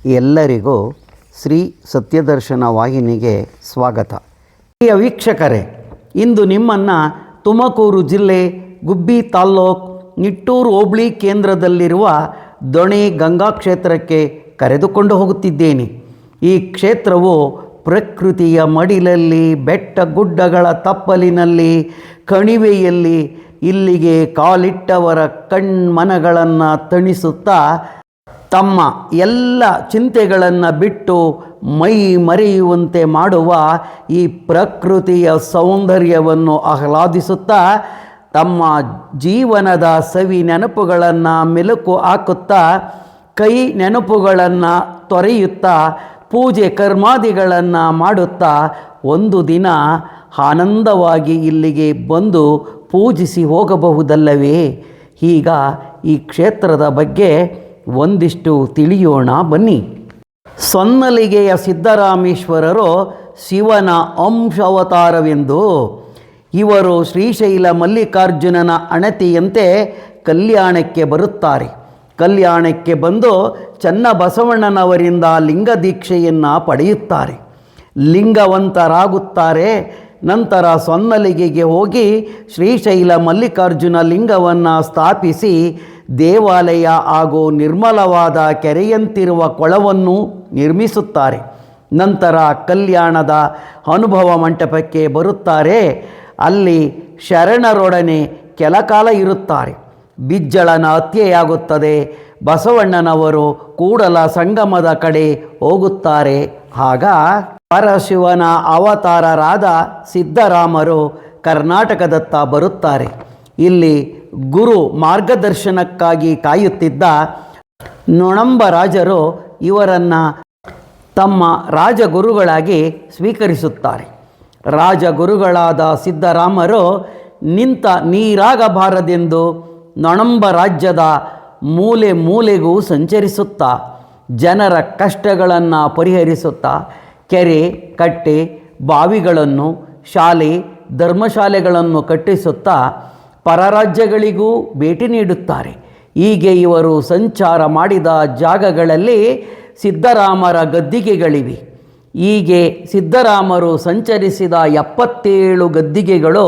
ಎಲ್ಲರಿಗೂ ಶ್ರೀ ಸತ್ಯದರ್ಶನ ವಾಹಿನಿಗೆ ಸ್ವಾಗತ. ಪ್ರಿಯ ವೀಕ್ಷಕರೇ, ಇಂದು ನಿಮ್ಮನ್ನು ತುಮಕೂರು ಜಿಲ್ಲೆ ಗುಬ್ಬಿ ತಾಲ್ಲೂಕು ನಿಟ್ಟೂರು ಹೋಬಳಿ ಕೇಂದ್ರದಲ್ಲಿರುವ ದೊಣೆ ಗಂಗಾ ಕ್ಷೇತ್ರಕ್ಕೆ ಕರೆದುಕೊಂಡು ಹೋಗುತ್ತಿದ್ದೇನೆ. ಈ ಕ್ಷೇತ್ರವು ಪ್ರಕೃತಿಯ ಮಡಿಲಲ್ಲಿ, ಬೆಟ್ಟ ಗುಡ್ಡಗಳ ತಪ್ಪಲಿನಲ್ಲಿ, ಕಣಿವೆಯಲ್ಲಿ ಇಲ್ಲಿಗೆ ಕಾಲಿಟ್ಟವರ ಕಣ್ಮನಗಳನ್ನು ತಣಿಸುತ್ತಾ ತಮ್ಮ ಎಲ್ಲ ಚಿಂತೆಗಳನ್ನು ಬಿಟ್ಟು ಮೈ ಮರೆಯುವಂತೆ ಮಾಡುವ ಈ ಪ್ರಕೃತಿಯ ಸೌಂದರ್ಯವನ್ನು ಆಹ್ಲಾದಿಸುತ್ತಾ ತಮ್ಮ ಜೀವನದ ಸವಿ ನೆನಪುಗಳನ್ನು ಮೆಲುಕು ಹಾಕುತ್ತಾ ಕೈ ನೆನಪುಗಳನ್ನು ತೊರೆಯುತ್ತಾ ಪೂಜೆ ಕರ್ಮಾದಿಗಳನ್ನು ಮಾಡುತ್ತಾ ಒಂದು ದಿನ ಆನಂದವಾಗಿ ಇಲ್ಲಿಗೆ ಬಂದು ಪೂಜಿಸಿ ಹೋಗಬಹುದಲ್ಲವೇ? ಈಗ ಈ ಕ್ಷೇತ್ರದ ಬಗ್ಗೆ ಒಂದಿಷ್ಟು ತಿಳಿಯೋಣ ಬನ್ನಿ. ಸೊನ್ನಲಿಗೆಯ ಸಿದ್ದರಾಮೇಶ್ವರರು ಶಿವನ ಅಂಶಾವತಾರವೆಂದು, ಇವರು ಶ್ರೀಶೈಲ ಮಲ್ಲಿಕಾರ್ಜುನನ ಅಣತಿಯಂತೆ ಕಲ್ಯಾಣಕ್ಕೆ ಬರುತ್ತಾರೆ. ಕಲ್ಯಾಣಕ್ಕೆ ಬಂದು ಚನ್ನಬಸವಣ್ಣನವರಿಂದ ಲಿಂಗ ದೀಕ್ಷೆಯನ್ನು ಪಡೆಯುತ್ತಾರೆ. ಲಿಂಗವಂತರಾಗುತ್ತಾರೆ. ನಂತರ ಸೊನ್ನಲಿಗೆಗೆ ಹೋಗಿ ಶ್ರೀಶೈಲ ಮಲ್ಲಿಕಾರ್ಜುನ ಲಿಂಗವನ್ನು ಸ್ಥಾಪಿಸಿ ದೇವಾಲಯ ಹಾಗೂ ನಿರ್ಮಲವಾದ ಕೆರೆಯಂತಿರುವ ಕೊಳವನ್ನು ನಿರ್ಮಿಸುತ್ತಾರೆ. ನಂತರ ಕಲ್ಯಾಣದ ಅನುಭವ ಮಂಟಪಕ್ಕೆ ಬರುತ್ತಾರೆ. ಅಲ್ಲಿ ಶರಣರೊಡನೆ ಕೆಲಕಾಲ ಇರುತ್ತಾರೆ. ಬಿಜ್ಜಳನ ಹತ್ಯೆಯಾಗುತ್ತದೆ. ಬಸವಣ್ಣನವರು ಕೂಡಲ ಸಂಗಮದ ಕಡೆ ಹೋಗುತ್ತಾರೆ. ಆಗ ಪರಶಿವನ ಅವತಾರರಾದ ಸಿದ್ದರಾಮರು ಕರ್ನಾಟಕದತ್ತ ಬರುತ್ತಾರೆ. ಇಲ್ಲಿ ಗುರು ಮಾರ್ಗದರ್ಶನಕ್ಕಾಗಿ ಕಾಯುತ್ತಿದ್ದ ನೊಣಂಬ ರಾಜರು ಇವರನ್ನು ತಮ್ಮ ರಾಜಗುರುಗಳಾಗಿ ಸ್ವೀಕರಿಸುತ್ತಾರೆ. ರಾಜಗುರುಗಳಾದ ಸಿದ್ದರಾಮರು ನಿಂತ ನೀರಾಗಬಾರದೆಂದು ನೊಣಂಬ ರಾಜ್ಯದ ಮೂಲೆ ಮೂಲೆಗೂ ಸಂಚರಿಸುತ್ತಾ ಜನರ ಕಷ್ಟಗಳನ್ನು ಪರಿಹರಿಸುತ್ತಾ ಕೆರೆ, ಕಟ್ಟೆ, ಬಾವಿಗಳನ್ನು, ಶಾಲೆ, ಧರ್ಮಶಾಲೆಗಳನ್ನು ಕಟ್ಟಿಸುತ್ತಾ ಪರರಾಜ್ಯಗಳಿಗೂ ಭೇಟಿ ನೀಡುತ್ತಾರೆ. ಹೀಗೆ ಇವರು ಸಂಚಾರ ಮಾಡಿದ ಜಾಗಗಳಲ್ಲಿ ಸಿದ್ದರಾಮರ ಗದ್ದಿಗೆಗಳಿವೆ. ಹೀಗೆ ಸಿದ್ದರಾಮರು ಸಂಚರಿಸಿದ 77 ಗದ್ದಿಗೆಗಳು,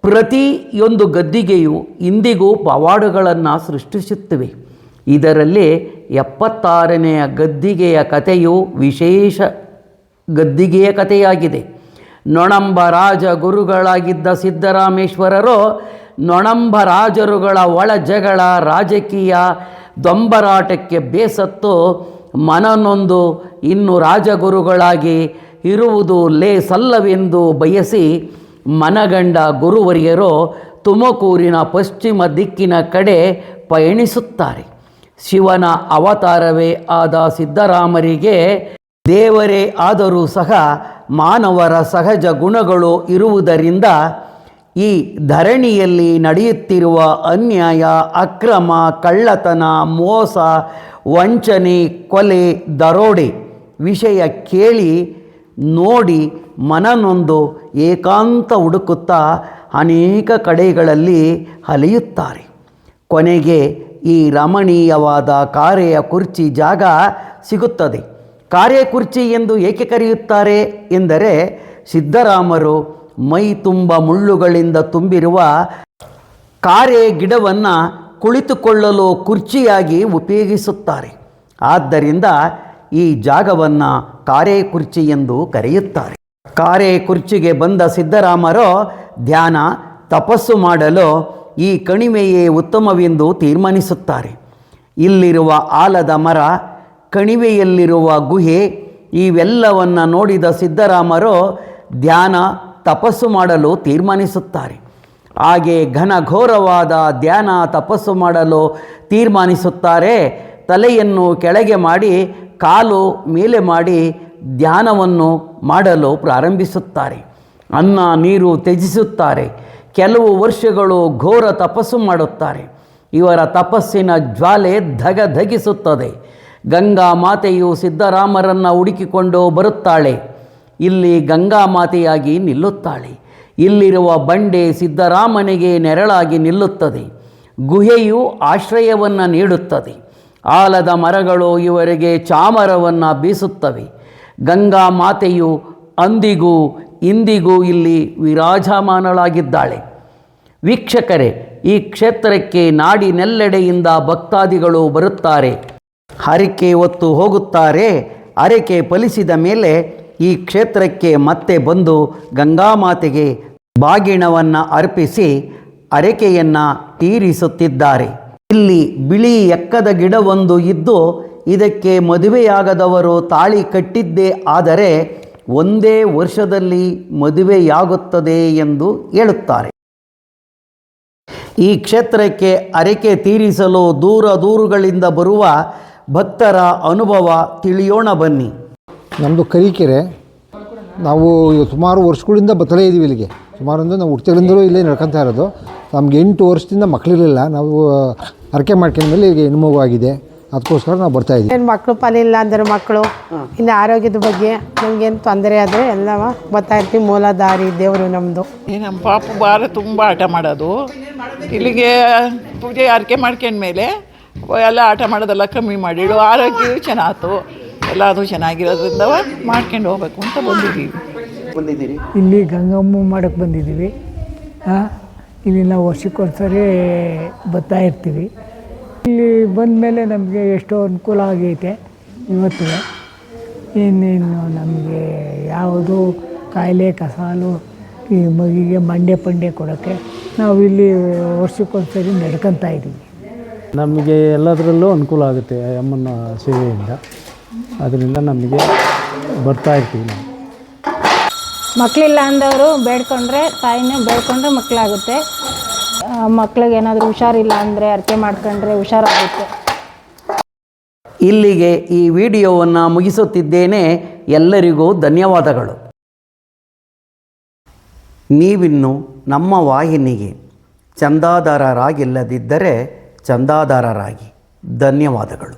ಪ್ರತಿಯೊಂದು ಗದ್ದಿಗೆಯು ಇಂದಿಗೂ ಪವಾಡಗಳನ್ನು ಸೃಷ್ಟಿಸುತ್ತಿವೆ. ಇದರಲ್ಲಿ 76ನೆಯ ಗದ್ದಿಗೆಯ ಕಥೆಯು ವಿಶೇಷ ಗದ್ದಿಗೆಯ ಕಥೆಯಾಗಿದೆ. ನೊಣಂಬ ರಾಜ ಗುರುಗಳಾಗಿದ್ದ ಸಿದ್ದರಾಮೇಶ್ವರರು ನೊಣಂಬ ರಾಜರುಗಳ ಒಳ ಜಗಳ, ರಾಜಕೀಯ ದೊಂಬರಾಟಕ್ಕೆ ಬೇಸತ್ತು ಮನನೊಂದು ಇನ್ನು ರಾಜಗುರುಗಳಾಗಿ ಇರುವುದು ಲೇಸಲ್ಲವೆಂದು ಬಯಸಿ ಮನಗಂಡ ಗುರುವರಿಯರು ತುಮಕೂರಿನ ಪಶ್ಚಿಮ ದಿಕ್ಕಿನ ಕಡೆ ಪಯಣಿಸುತ್ತಾರೆ. ಶಿವನ ಅವತಾರವೇ ಆದ ಸಿದ್ದರಾಮರಿಗೆ ದೇವರೇ ಆದರೂ ಸಹ ಮಾನವರ ಸಹಜ ಗುಣಗಳು ಇರುವುದರಿಂದ ಈ ಧರಣಿಯಲ್ಲಿ ನಡೆಯುತ್ತಿರುವ ಅನ್ಯಾಯ, ಅಕ್ರಮ, ಕಳ್ಳತನ, ಮೋಸ, ವಂಚನೆ, ಕೊಲೆ, ದರೋಡೆ ವಿಷಯ ಕೇಳಿ ನೋಡಿ ಮನನೊಂದು ಏಕಾಂತ ಹುಡುಕುತ್ತಾ ಅನೇಕ ಕಡೆಗಳಲ್ಲಿ ಅಲೆಯುತ್ತಾರೆ. ಕೊನೆಗೆ ಈ ರಮಣೀಯವಾದ ಕಾರೆಯ ಕುರ್ಚಿ ಜಾಗ ಸಿಗುತ್ತದೆ. ಕಾರೆ ಕುರ್ಚಿ ಎಂದು ಏಕೆ ಕರೆಯುತ್ತಾರೆ ಎಂದರೆ ಸಿದ್ದರಾಮರು ಮೈ ತುಂಬ ಮುಳ್ಳುಗಳಿಂದ ತುಂಬಿರುವ ಕಾರೆ ಗಿಡವನ್ನು ಕುಳಿತುಕೊಳ್ಳಲು ಕುರ್ಚಿಯಾಗಿ ಉಪಯೋಗಿಸುತ್ತಾರೆ. ಆದ್ದರಿಂದ ಈ ಜಾಗವನ್ನು ಕಾರೆ ಕುರ್ಚಿ ಎಂದು ಕರೆಯುತ್ತಾರೆ. ಕಾರೆ ಕುರ್ಚಿಗೆ ಬಂದ ಸಿದ್ದರಾಮರು ಧ್ಯಾನ, ತಪಸ್ಸು ಮಾಡಲು ಈ ಕಣಿವೆಯೇ ಉತ್ತಮವೆಂದು ತೀರ್ಮಾನಿಸುತ್ತಾರೆ. ಇಲ್ಲಿರುವ ಆಲದ ಮರ, ಕಣಿವೆಯಲ್ಲಿರುವ ಗುಹೆ ಇವೆಲ್ಲವನ್ನು ನೋಡಿದ ಸಿದ್ದರಾಮರು ಧ್ಯಾನ, ತಪಸ್ಸು ಮಾಡಲು ತೀರ್ಮಾನಿಸುತ್ತಾರೆ. ಹಾಗೆ ಘನಘೋರವಾದ ಧ್ಯಾನ, ತಪಸ್ಸು ಮಾಡಲು ತೀರ್ಮಾನಿಸುತ್ತಾರೆ. ತಲೆಯನ್ನು ಕೆಳಗೆ ಮಾಡಿ ಕಾಲು ಮೇಲೆ ಮಾಡಿ ಧ್ಯಾನವನ್ನು ಮಾಡಲು ಪ್ರಾರಂಭಿಸುತ್ತಾರೆ. ಅನ್ನ ನೀರು ತ್ಯಜಿಸುತ್ತಾರೆ. ಕೆಲವು ವರ್ಷಗಳು ಘೋರ ತಪಸ್ಸು ಮಾಡುತ್ತಾರೆ. ಇವರ ತಪಸ್ಸಿನ ಜ್ವಾಲೆ ಧಗಧಗಿಸುತ್ತದೆ. ಗಂಗಾ ಮಾತೆಯು ಸಿದ್ದರಾಮರನ್ನು ಹುಡುಕಿಕೊಂಡು ಬರುತ್ತಾಳೆ. ಇಲ್ಲಿ ಗಂಗಾ ಮಾತೆಯಾಗಿ ನಿಲ್ಲುತ್ತಾಳೆ. ಇಲ್ಲಿರುವ ಬಂಡೆ ಸಿದ್ದರಾಮನಿಗೆ ನೆರಳಾಗಿ ನಿಲ್ಲುತ್ತದೆ. ಗುಹೆಯು ಆಶ್ರಯವನ್ನು ನೀಡುತ್ತದೆ. ಆಲದ ಮರಗಳು ಇವರಿಗೆ ಚಾಮರವನ್ನು ಬೀಸುತ್ತವೆ. ಗಂಗಾ ಮಾತೆಯು ಅಂದಿಗೂ ಇಂದಿಗೂ ಇಲ್ಲಿ ವಿರಾಜಮಾನಳಾಗಿದ್ದಾಳೆ. ವೀಕ್ಷಕರೇ, ಈ ಕ್ಷೇತ್ರಕ್ಕೆ ನಾಡಿನೆಲ್ಲೆಡೆಯಿಂದ ಭಕ್ತಾದಿಗಳು ಬರುತ್ತಾರೆ, ಹರಕೆ ಹೊತ್ತು ಹೋಗುತ್ತಾರೆ. ಹರಕೆ ಫಲಿಸಿದ ಮೇಲೆ ಈ ಕ್ಷೇತ್ರಕ್ಕೆ ಮತ್ತೆ ಬಂದು ಗಂಗಾಮಾತೆಗೆ ಬಾಗಿಣವನ್ನು ಅರ್ಪಿಸಿ ಹರಕೆಯನ್ನು ತೀರಿಸುತ್ತಿದ್ದಾರೆ. ಇಲ್ಲಿ ಬಿಳಿ ಎಕ್ಕದ ಗಿಡವೊಂದು ಇದ್ದು ಇದಕ್ಕೆ ಮದುವೆಯಾಗದವರು ತಾಳಿ ಕಟ್ಟಿದ್ದೇ ಆದರೆ ಒಂದೇ ವರ್ಷದಲ್ಲಿ ಮದುವೆಯಾಗುತ್ತದೆ ಎಂದು ಹೇಳುತ್ತಾರೆ. ಈ ಕ್ಷೇತ್ರಕ್ಕೆ ಹರಕೆ ತೀರಿಸಲು ದೂರ ದೂರುಗಳಿಂದ ಬರುವ ಭಕ್ತರ ಅನುಭವ ತಿಳಿಯೋಣ ಬನ್ನಿ. ನಮ್ಮದು ಕರಿಕೆರೆ. ನಾವು ಸುಮಾರು ವರ್ಷಗಳಿಂದ ಬತ್ತಲೇ ಇದ್ದೀವಿ ಇಲ್ಲಿಗೆ. ಸುಮಾರು ಅಂದರೆ ನಾವು ಹುಟ್ಟಿಗಳಿಂದಲೂ ಇಲ್ಲೇ ನಡ್ಕೊತಾ ಇರೋದು. ನಮ್ಗೆ 8 ವರ್ಷದಿಂದ ಮಕ್ಕಳಿರಲಿಲ್ಲ. ನಾವು ಹರಕೆ ಮಾಡ್ಕೊಂಡ್ಮೇಲೆ ಈಗ ಹೆಣ್ಮಗು ಆಗಿದೆ, ಅದಕ್ಕೋಸ್ಕರ ನಾವು ಬರ್ತಾಯಿದ್ದೀವಿ. ಏನು ಮಕ್ಕಳು ಪಾಲಿಲ್ಲ ಅಂದರೆ ಮಕ್ಕಳು, ಇನ್ನು ಆರೋಗ್ಯದ ಬಗ್ಗೆ ನಮಗೇನು ತೊಂದರೆ ಆದರೆ ಎಲ್ಲ ಬರ್ತಾಯಿರ್ತೀವಿ. ಮೂಲಾಧಾರಿ ದೇವರು ನಮ್ಮದು. ನಮ್ಮ ಪಾಪು ಭಾರ ತುಂಬ ಆಟ ಮಾಡೋದು. ಇಲ್ಲಿಗೆ ಪೂಜೆ ಹರಕೆ ಮಾಡ್ಕೊಂಡ್ಮೇಲೆ ಎಲ್ಲ ಆಟ ಮಾಡೋದೆಲ್ಲ ಕಮ್ಮಿ ಮಾಡಿಡು. ಆರೋಗ್ಯವೂ ಚೆನ್ನಾಯ್ತು, ಎಲ್ಲದು ಚೆನ್ನಾಗಿರೋದ್ರಿಂದ ಮಾಡ್ಕೊಂಡು ಹೋಗ್ಬೇಕು ಅಂತ ಬಂದಿದ್ದೀವಿ. ಇಲ್ಲಿ ಗಂಗಮ್ಮ ಮಾಡೋಕ್ಕೆ ಬಂದಿದ್ದೀವಿ. ಇಲ್ಲಿ ನಾವು ವರ್ಷಕ್ಕೊಂದ್ಸರಿ ಬರ್ತಾ ಇರ್ತೀವಿ. ಇಲ್ಲಿ ಬಂದ ಮೇಲೆ ನಮಗೆ ಎಷ್ಟೋ ಅನುಕೂಲ ಆಗೈತೆ. ಇವತ್ತು ಇನ್ನೇನು ನಮಗೆ ಯಾವುದು ಕಾಯಿಲೆ ಕಸಾಲು ಈ ಮಗಿಗೆ ಮಂಡ್ಯ ಕೊಡೋಕ್ಕೆ ನಾವು ಇಲ್ಲಿ ವರ್ಷಕ್ಕೊಂದ್ಸರಿ ನಡ್ಕೊತಾ ಇದ್ದೀವಿ. ನಮಗೆ ಎಲ್ಲದರಲ್ಲೂ ಅನುಕೂಲ ಆಗುತ್ತೆ ಅಮ್ಮನ ಸೇವೆಯಿಂದ. ಅದರಿಂದ ನಮಗೆ ಬರ್ತಾ ಇರ್ತೀವಿ. ನಾವು ಮಕ್ಕಳಿಲ್ಲ ಅಂದವರು ಬೇಡ್ಕೊಂಡ್ರೆ, ತಾಯಿನೇ ಬೇಡ್ಕೊಂಡ್ರೆ ಮಕ್ಕಳಾಗುತ್ತೆ. ಮಕ್ಳಿಗೆ ಏನಾದರೂ ಹುಷಾರಿಲ್ಲ ಅಂದರೆ ಹರಕೆ ಮಾಡ್ಕೊಂಡ್ರೆ ಹುಷಾರಾಗುತ್ತೆ. ಇಲ್ಲಿಗೆ ಈ ವಿಡಿಯೋವನ್ನು ಮುಗಿಸುತ್ತಿದ್ದೇನೆ. ಎಲ್ಲರಿಗೂ ಧನ್ಯವಾದಗಳು. ನೀವಿನ್ನು ನಮ್ಮ ವಾಹಿನಿಗೆ ಚಂದಾದಾರರಾಗಿಲ್ಲದಿದ್ದರೆ ಚಂದಾದಾರರಾಗಿ. ಧನ್ಯವಾದಗಳು.